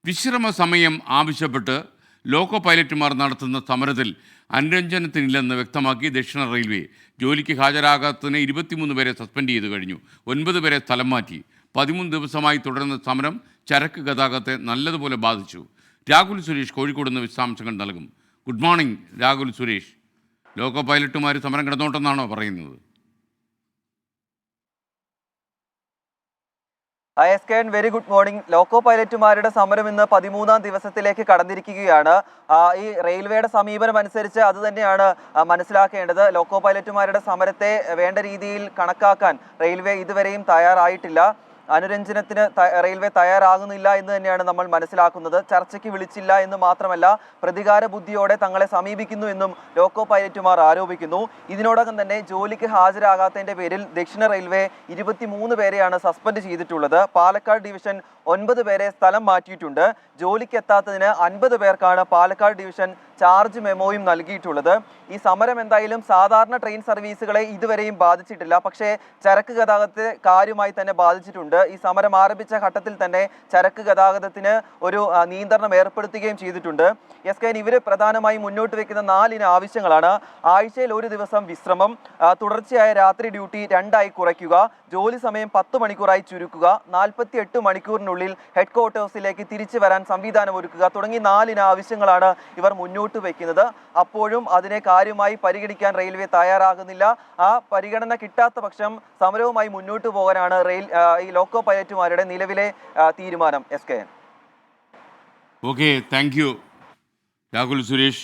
വിശ്രമ സമയം ആവശ്യപ്പെട്ട് ലോക്കോ പൈലറ്റുമാർ നടത്തുന്ന സമരത്തിൽ അനുരഞ്ജനത്തിനില്ലെന്ന് വ്യക്തമാക്കി ദക്ഷിണ റെയിൽവേ. ജോലിക്ക് ഹാജരാകാത്തതിന് 23 പേരെ സസ്പെൻഡ് ചെയ്തു കഴിഞ്ഞു. 9 പേരെ സ്ഥലം മാറ്റി. 13 ദിവസമായി തുടരുന്ന സമരം ചരക്ക് ഗതാഗതത്തെ നല്ലതുപോലെ ബാധിച്ചു. രാഹുൽ സുരേഷ് കോഴിക്കോട് നിന്ന് വിശദാംശങ്ങൾ നൽകും. Good morning Rahul Suresh. Loco പൈലറ്റുമാർ സമരം കിടന്നോട്ടെന്നാണോ പറയുന്നത്? And very good morning. Loco പൈലറ്റുമാരുടെ സമരം ഇന്ന് 13ാം ദിവസത്തിലേക്ക് കടന്നിരിക്കുകയാണ്. ഈ റെയിൽവേയുടെ സമീപനം അനുസരിച്ച് അത് തന്നെയാണ് മനസ്സിലാക്കേണ്ടത്. ലോക്കോ പൈലറ്റുമാരുടെ സമരത്തെ വേണ്ട രീതിയിൽ കണക്കാക്കാൻ റെയിൽവേ ഇതുവരെയും തയ്യാറായിട്ടില്ല. അനുരഞ്ജനത്തിന് റെയിൽവേ തയ്യാറാകുന്നില്ല എന്ന് തന്നെയാണ് നമ്മൾ മനസ്സിലാക്കുന്നത്. ചർച്ചയ്ക്ക് വിളിച്ചില്ല എന്ന് മാത്രമല്ല, പ്രതികാര ബുദ്ധിയോടെ തങ്ങളെ സമീപിക്കുന്നു എന്നും ലോക്കോ പൈലറ്റുമാർ ആരോപിക്കുന്നു. ഇതിനോടകം തന്നെ ജോലിക്ക് ഹാജരാകാത്തതിന്റെ പേരിൽ ദക്ഷിണ റെയിൽവേ 23 പേരെയാണ് സസ്പെൻഡ് ചെയ്തിട്ടുള്ളത്. പാലക്കാട് ഡിവിഷൻ 9 പേരെ സ്ഥലം മാറ്റിയിട്ടുണ്ട്. ജോലിക്ക് എത്താത്തതിന് 50 പേർക്കാണ് പാലക്കാട് ഡിവിഷൻ ചാർജ് മെമ്മോയും നൽകിയിട്ടുള്ളത്. ഈ സമരം എന്തായാലും സാധാരണ ട്രെയിൻ സർവീസുകളെ ഇതുവരെയും ബാധിച്ചിട്ടില്ല, പക്ഷേ ചരക്ക് ഗതാഗതത്തെ കാര്യമായി തന്നെ ബാധിച്ചിട്ടുണ്ട്. ഈ സമരം ആരംഭിച്ച ഘട്ടത്തിൽ തന്നെ ചരക്ക് ഗതാഗതത്തിന് ഒരു നിയന്ത്രണം ഏർപ്പെടുത്തുകയും ചെയ്തിട്ടുണ്ട്. ഇവർ പ്രധാനമായും മുന്നോട്ട് വെക്കുന്ന 4 ആവശ്യങ്ങളാണ്. ആഴ്ചയിൽ 1 ദിവസം വിശ്രമം, തുടർച്ചയായ രാത്രി ഡ്യൂട്ടി 2 കുറയ്ക്കുക, ജോലി സമയം 10 മണിക്കൂറായി ചുരുക്കുക, 48 മണിക്കൂറിനുള്ളിൽ ഹെഡ് ക്വാർട്ടേഴ്സിലേക്ക് തിരിച്ചു വരാൻ സംവിധാനം ഒരുക്കുക തുടങ്ങി 4 ആവശ്യങ്ങളാണ് ഇവർ മുന്നോട്ട് വയ്ക്കുന്നത്. അപ്പോഴും അതിനെ കാര്യമായി പരിഗണിക്കാൻ റെയിൽവേ തയ്യാറാകുന്നില്ല. ആ പരിഗണന കിട്ടാത്ത പക്ഷം സമരവുമായി മുന്നോട്ട് പോകാനാണ് ഈ ലോക്കോ പൈലറ്റുമാരുടെ നിലവിലെ തീരുമാനം. Okay, thank you Rahul Suresh.